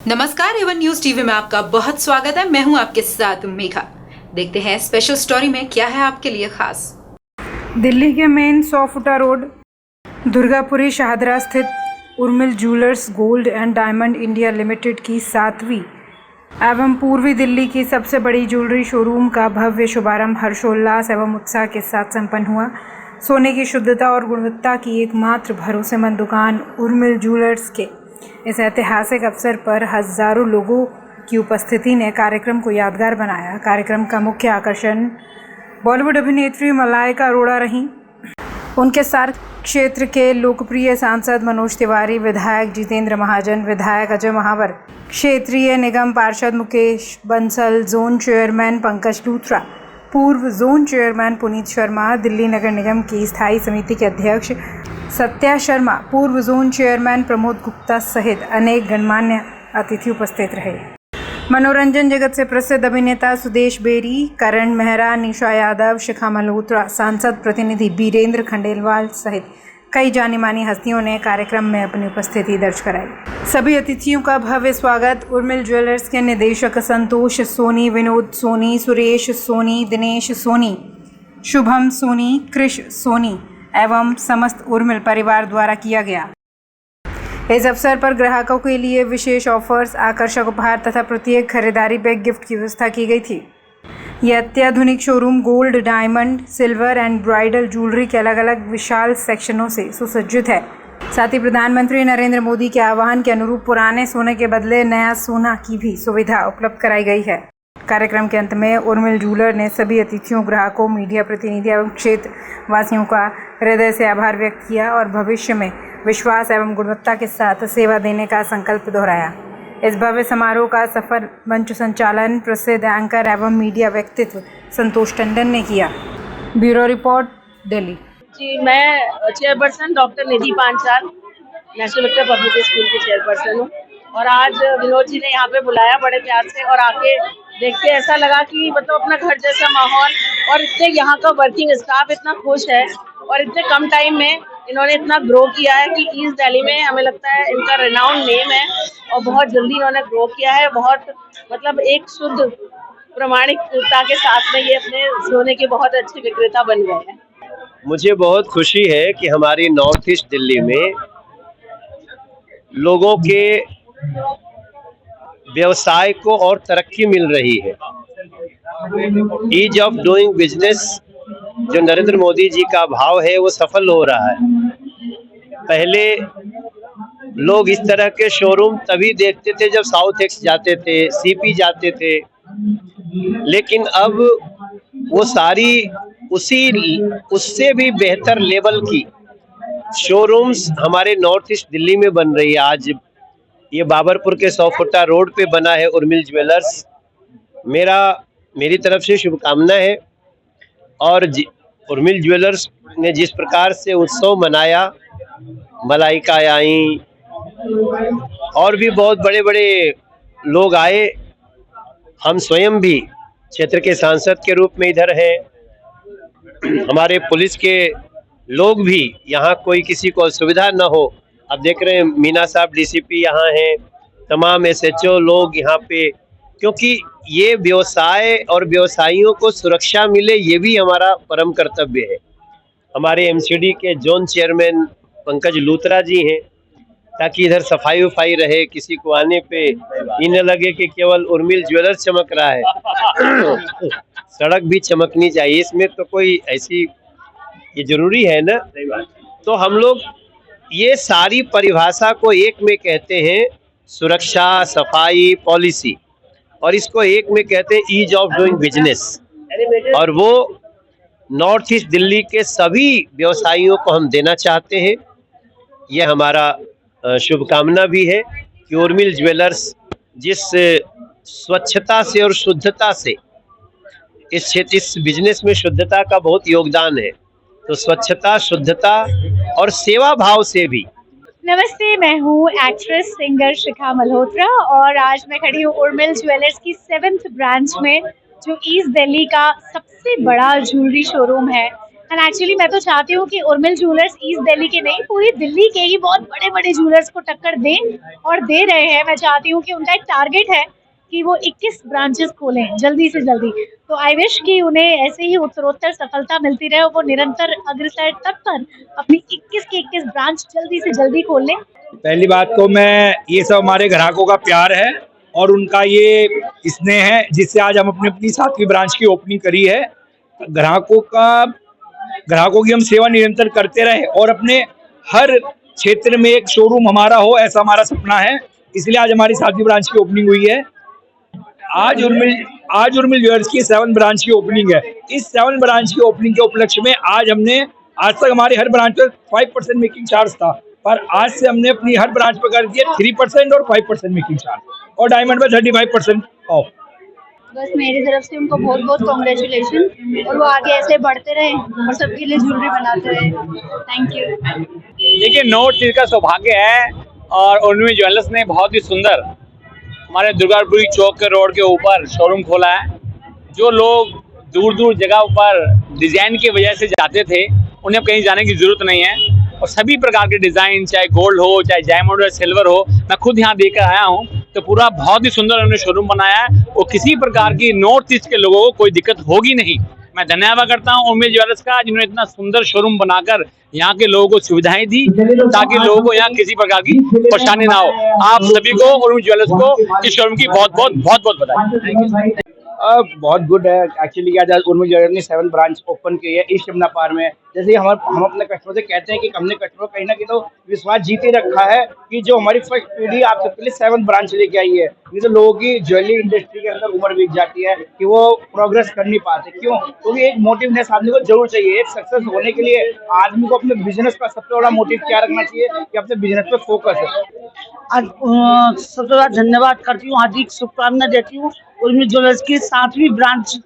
नमस्कार, Avon news TV में आपका बहुत स्वागत है। मैं हूं आपके साथ मेघा। देखते हैं स्पेशल स्टोरी में क्या है आपके लिए खास। दिल्ली के मेन 100 फुटा रोड दुर्गापुरी शाहदरा स्थित Urmil jewellers gold and diamond India limited की 7वीं एवं पूर्वी दिल्ली की सबसे बड़ी ज्वेलरी शोरूम का भव्य शुभारंभ हर्षोल्लास एवं उत्साह के साथ संपन्न हुआ। सोने की शुद्धता और गुणवत्ता की एकमात्र भरोसेमंद दुकान उर्मिल ज्वेलर्स के इस ऐतिहासिक अवसर पर हजारों लोगों की उपस्थिति ने कार्यक्रम को यादगार बनाया। कार्यक्रम का मुख्य आकर्षण बॉलीवुड अभिनेत्री मलाइका अरोड़ा रहीं। उनके साथ क्षेत्र के लोकप्रिय सांसद मनोज तिवारी, विधायक जितेंद्र महाजन, विधायक अजय महावर, क्षेत्रीय निगम पार्षद मुकेश बंसल, जोन चेयरमैन पंकज लूथरा, पूर्व जोन चेयरमैन पुनीत शर्मा, दिल्ली नगर निगम की स्थायी समिति के अध्यक्ष सत्या शर्मा, पूर्व जोन चेयरमैन प्रमोद गुप्ता सहित अनेक गणमान्य अतिथि उपस्थित रहे। मनोरंजन जगत से प्रसिद्ध अभिनेता सुदेश बेरी, करण मेहरा, निशा यादव, शिखा मल्होत्रा, सांसद प्रतिनिधि बीरेंद्र खंडेलवाल सहित कई जानी मानी हस्तियों ने कार्यक्रम में अपनी उपस्थिति दर्ज कराई। सभी अतिथियों का भव्य स्वागत उर्मिल ज्वेलर्स के निदेशक संतोष सोनी, विनोद सोनी, सुरेश सोनी, दिनेश सोनी, शुभम सोनी, कृष सोनी एवं समस्त उर्मिल परिवार द्वारा किया गया। इस अवसर पर ग्राहकों के लिए विशेष ऑफर्स, आकर्षक उपहार तथा प्रत्येक खरीदारी पे गिफ्ट की व्यवस्था की गई थी। यह अत्याधुनिक showroom gold, diamond, silver and bridal jewellery के अलग अलग विशाल सेक्शनों से सुसज्जित है। साथ ही प्रधानमंत्री नरेंद्र मोदी के आह्वान के अनुरूप पुराने सोने के बदले नया सोना की भी सुविधा उपलब्ध कराई गई है। कार्यक्रम के अंत में उर्मिल ज्वेलर ने सभी अतिथियों, ग्राहकों, मीडिया प्रतिनिधि एवं क्षेत्र वासियों का हृदय से आभार व्यक्त किया और भविष्य में विश्वास एवं गुणवत्ता के साथ सेवा देने का संकल्प दोहराया। इस भव्य समारोह का सफल मंच संचालन प्रसिद्ध एंकर एवं मीडिया व्यक्तित्व संतोष टंडन ने किया। Bureau report, Delhi. जी, मैं chairperson doctor Nidhi Panchal, national Victor public school की चेयरपर्सन हूँ और आज विनोद जी ने यहाँ पे बुलाया बड़े प्यार से और आके देख के ऐसा लगा कि मतलब अपना घर जैसा माहौल और इतने यहाँ का वर्किंग स्टाफ इतना खुश है और इतने कम टाइम में इन्होंने इतना ग्रो किया है कि ईस्ट दिल्ली में हमें लगता है इनका रेनाउंड नेम है और बहुत जल्दी इन्होंने ग्रो किया है। बहुत मतलब एक शुद्ध प्रामाणिकता के साथ में ये अपने सोने के बहुत अच्छे विक्रेता बन गए हैं। मुझे बहुत खुशी है कि हमारी नॉर्थ ईस्ट दिल्ली में लोगों के व्यवसाय को और तरक्की मिल रही है। ईज ऑफ डूइंग बिजनेस जो नरेंद्र मोदी जी का भाव है वो सफल हो रहा है। पहले लोग इस तरह के शोरूम तभी देखते थे जब साउथ एक्स जाते थे, सीपी जाते थे, लेकिन अब वो सारी उससे भी बेहतर लेवल की शोरूम्स हमारे नॉर्थ ईस्ट दिल्ली में बन रही है। आज ये बाबरपुर के 100 फुटा रोड पे बना है उर्मिल ज्वेलर्स। मेरी तरफ से शुभकामना है और उर्मिल ज्वेलर्स ने जिस प्रकार से उत्सव मनाया, मलाइका आई और भी बहुत बड़े बड़े लोग आए। हम स्वयं भी क्षेत्र के सांसद के रूप में इधर हैं, हमारे पुलिस के लोग भी, यहाँ कोई किसी को असुविधा न हो। अब देख रहे हैं मीना साहब डीसीपी यहाँ हैं, तमाम एसएचओ लोग यहाँ पे, क्योंकि ये व्यवसाय और व्यवसायियों को सुरक्षा मिले ये भी हमारा परम कर्तव्य है। हमारे एमसीडी के जोन चेयरमैन पंकज लूथरा जी हैं, ताकि इधर सफाई वफाई रहे, किसी को आने पे इन्हें लगे कि केवल उर्मिल ज्वेलर्स चमक रहा है सड़क भी चमकनी चाहिए। इसमें तो कोई ऐसी ये जरूरी है ना। तो हम लोग ये सारी परिभाषा को एक में कहते हैं सुरक्षा, सफाई, पॉलिसी, और इसको एक में कहते हैं ईज ऑफ डूइंग बिजनेस। और वो नॉर्थ ईस्ट दिल्ली के सभी व्यवसायियों को हम देना चाहते हैं। ये हमारा शुभकामना भी है कि उर्मिल ज्वेलर्स जिस स्वच्छता से और शुद्धता से इस बिजनेस में शुद्धता का बहुत योगदान है, तो स्वच्छता, शुद्धता और सेवा भाव से भी। नमस्ते, मैं हूँ एक्ट्रेस सिंगर शिखा मल्होत्रा और आज मैं खड़ी हूँ उर्मिल ज्वेलर्स की 7th ब्रांच में, जो ईस्ट दिल्ली का सबसे बड़ा ज्वेलरी शोरूम है। एंड एक्चुअली मैं तो चाहती हूँ कि उर्मिल ज्वेलर्स ईस्ट दिल्ली के नहीं, पूरी दिल्ली के ही बहुत बड़े बड़े ज्वेलर्स को टक्कर दें, और दे रहे हैं। मैं चाहती हूँ कि उनका एक टारगेट है कि वो 21 ब्रांचेस खोलें जल्दी से जल्दी। तो आई विश कि उन्हें ऐसे ही उत्तरोत्तर सफलता मिलती रहे और वो निरंतर अग्रसर तक पर अपनी 21 की 21 ब्रांच जल्दी से जल्दी खोल लें। पहली बात तो मैं ये सब हमारे ग्राहकों का प्यार है और उनका ये स्नेह है, जिससे आज हम अपनी 7वीं ब्रांच की ओपनिंग करी है। ग्राहकों की हम सेवा निरंतर करते रहे और अपने हर क्षेत्र में एक शोरूम हमारा हो, ऐसा हमारा सपना है। इसलिए आज हमारी 7वीं ब्रांच की ओपनिंग हुई है। आज उर्मिल ज्वेलर्स की 7 ब्रांच की ओपनिंग है। इस 7 ब्रांच की ओपनिंग के उपलक्ष्य में आज तक हमारे हर ब्रांच पर 5% मेकिंग चार्ज था, पर आज से हमने अपनी हर ब्रांच पर कर दिया 3% और 5% मेकिंग चार्ज, और डायमंड पर 35% ऑफ। बस मेरी तरफ से उनको बहुत बहुत कॉन्ग्रेचुलेशन, और वो आगे ऐसे बढ़ते रहे और सबके लिए ज्वेलरी बनाते रहे। Thank you. देखिए, नॉर्थ ईस्ट का सौभाग्य है और उर्मिल ज्वेलर्स ने बहुत ही सुंदर हमारे दुर्गापुरी चौक के रोड के ऊपर शोरूम खोला है। जो लोग दूर दूर जगह पर डिजाइन की वजह से जाते थे, उन्हें अब कहीं जाने की जरूरत नहीं है, और सभी प्रकार के डिजाइन, चाहे गोल्ड हो, चाहे डायमंड हो, सिल्वर हो, मैं खुद यहाँ देकर आया हूँ। तो पूरा बहुत ही सुंदर उन्होंने शोरूम बनाया है और किसी प्रकार की नॉर्थ ईस्ट के लोगों को कोई दिक्कत होगी नहीं। मैं धन्यवाद करता हूँ उर्मिल ज्वेलर्स का, जिन्होंने इतना सुंदर शोरूम बनाकर यहाँ के लोगों को सुविधाएं दी, ताकि लोगों को यहाँ किसी प्रकार की परेशानी ना हो। आप सभी को, उर्मिल ज्वेलर्स को, इस शोरूम की बहुत बहुत बधाई। बहुत गुड है एक्चुअली। आज उर्मिल ज्वेलर्स ने 7 ब्रांच ओपन की है ईस्ट यमुना पार में। जैसे हम अपने कस्टमर से कहते हैं कि हमने कस्टमर कहीं ना कहीं तो विश्वास जीते रखा है कि जो हमारी फर्स्ट पीढ़ी आप सबके लिए 7 ब्रांच लेके आई है। नहीं तो लोगों की ज्वेलरी इंडस्ट्री के अंदर उम्र बीत जाती है कि वो प्रोग्रेस कर नहीं पाते। क्यों? क्योंकि एक मोटिवनेस आदमी को जरूर चाहिए। एक सक्सेस होने के लिए आदमी को अपने बिजनेस का सबसे बड़ा मोटिव क्या रखना चाहिए कि अपने बिजनेस पे फोकस है। आज सबसे ज्यादा धन्यवाद करती हूँ, हार्दिक शुभकामना देती हूँ उर्मिल ज्वेलर्स की 7वीं ब्रांच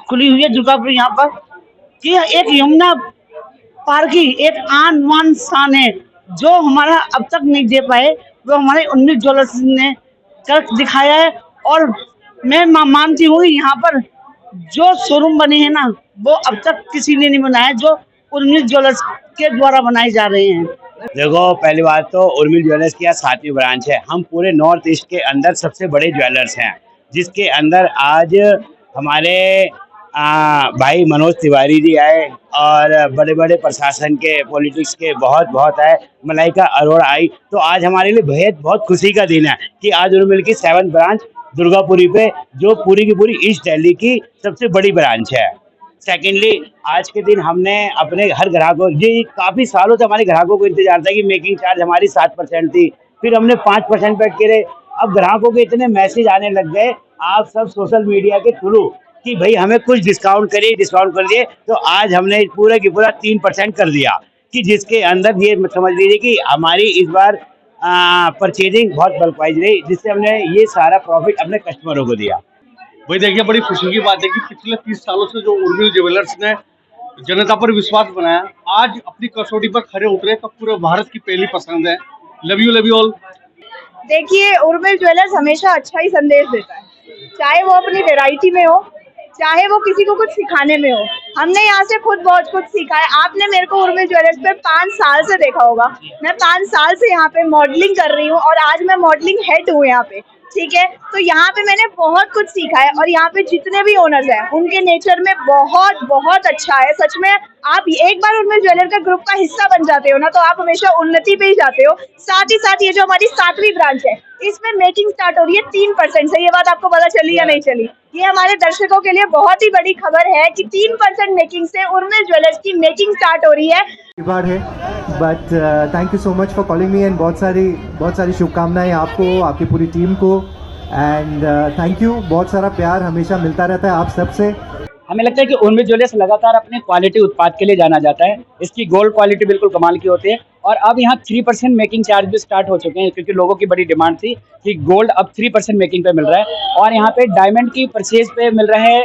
खुली हुई है दुर्गापुर यहाँ पर, कि एक यमुना पार की एक आन मान शान है जो हमारा अब तक नहीं दे पाए, वो हमारे उर्मिल ज्वेलर्स ने कर दिखाया है। और मैं मानती हूँ यहाँ पर जो शोरूम बने हैं ना, वो अब तक किसी ने नहीं बनाया, जो उर्मिल ज्वेलर्स के द्वारा बनाए जा रहे हैं। देखो, पहली बात तो उर्मिल ज्वेलर्स की 7वीं ब्रांच है। हम पूरे नॉर्थ ईस्ट के अंदर सबसे बड़े ज्वेलर्स हैं, जिसके अंदर आज हमारे भाई मनोज तिवारी जी आए और बड़े बड़े प्रशासन के, पॉलिटिक्स के बहुत आए, मलाइका अरोड़ा आई। तो आज हमारे लिए बहुत खुशी का दिन है कि आज उर्मिल की 7 ब्रांच दुर्गापुरी पे, जो पूरी की पूरी ईस्ट दिल्ली की सबसे बड़ी ब्रांच है। सेकेंडली, आज के दिन हमने अपने हर ग्राहकों, ये काफ़ी सालों से हमारे ग्राहकों को इंतजार था कि मेकिंग चार्ज हमारी 7% थी, फिर हमने 5% पे करे। अब ग्राहकों के इतने मैसेज आने लग गए, आप सब सोशल मीडिया के थ्रू, कि भाई हमें कुछ डिस्काउंट कर दिए। तो आज हमने पूरा की पूरा 3% कर दिया, कि जिसके अंदर ये समझ लीजिए कि हमारी इस बार परचेजिंग बहुत बल्क वाइज रही, जिससे हमने ये सारा प्रॉफिट अपने कस्टमरों को दिया। भाई देखिए, बड़ी खुशी की बात है कि पिछले 30 सालों से जो उर्मिल ज्वेलर्स ने जनता पर विश्वास बनाया, आज अपनी कसौटी पर खड़े उतरे तो पूरे भारत की पहली पसंद है। Love you all. देखिए, उर्मिल ज्वेलर्स हमेशा अच्छा ही संदेश देता है, चाहे वो अपनी वैरायटी में हो, चाहे वो किसी को कुछ सिखाने में हो। हमने यहाँ से खुद बहुत कुछ सीखा है। आपने मेरे को उर्मिल ज्वेलर्स पे 5 साल से देखा होगा। मैं 5 साल से यहाँ पे मॉडलिंग कर रही हूँ और आज मैं मॉडलिंग हेड हूँ यहाँ पे, ठीक है। तो यहाँ पे मैंने बहुत कुछ सीखा है और यहाँ पे जितने भी ओनर्स हैं उनके नेचर में बहुत अच्छा है। सच में आप एक बार उर्मिल ज्वेलर का ग्रुप का हिस्सा बन जाते हो ना, तो आप हमेशा उन्नति पे ही जाते हो। साथ ही साथ ये जो हमारी 7वीं ब्रांच है, इसमें मेकिंग स्टार्ट हो रही है 3% से। ये बात आपको पता चली या नहीं चली? ये हमारे दर्शकों के लिए बहुत ही बड़ी खबर है कि 3% मेकिंग से उर्मिल ज्वेलर्स की मेकिंग स्टार्ट हो रही है। But thank you so much for calling me and बहुत सारी शुभकामनाएं आपको, आपकी पूरी टीम को, एंड थैंक यू। बहुत सारा प्यार हमेशा मिलता रहता है आप सबसे। हमें लगता है कि उर्मिल ज्वेलर्स लगातार अपने क्वालिटी उत्पाद के लिए जाना जाता है। इसकी गोल्ड क्वालिटी बिल्कुल कमाल की होती है और अब यहाँ 3% मेकिंग चार्ज भी स्टार्ट हो चुके हैं, क्योंकि लोगों की बड़ी डिमांड थी कि गोल्ड अब 3% मेकिंग पे मिल रहा है। और यहाँ पे डायमंड की परचेज पे मिल रहा है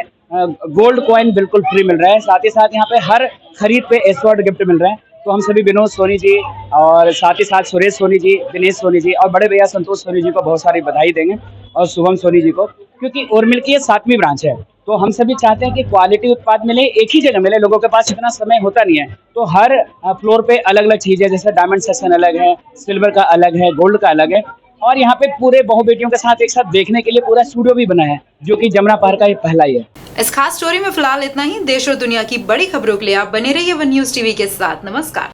गोल्ड कॉइन बिल्कुल फ्री मिल रहा है। साथ ही साथ यहाँ पे हर खरीद पे एस्वर्ड गिफ्ट मिल रहे हैं। तो हम सभी विनोद सोनी जी और साथ ही साथ सुरेश सोनी जी, दिनेश सोनी जी और बड़े भैया संतोष सोनी जी को बहुत सारी बधाई देंगे, और शुभम सोनी जी को, क्योंकि उर्मिल की ये 7वीं ब्रांच है तो हम सभी चाहते हैं कि क्वालिटी उत्पाद मिले, एक ही जगह मिले। लोगों के पास इतना समय होता नहीं है, तो हर फ्लोर पे अलग अलग चीज़ है, जैसे डायमंड सेक्शन अलग है, सिल्वर का अलग है, गोल्ड का अलग है। और यहाँ पे पूरे बहू बेटियों के साथ एक साथ देखने के लिए पूरा स्टूडियो भी बना है, जो कि जमुना पार का ये पहला ही है। इस खास स्टोरी में फिलहाल इतना ही। देश और दुनिया की बड़ी खबरों के लिए आप बने रहिए वन न्यूज टीवी के साथ। नमस्कार।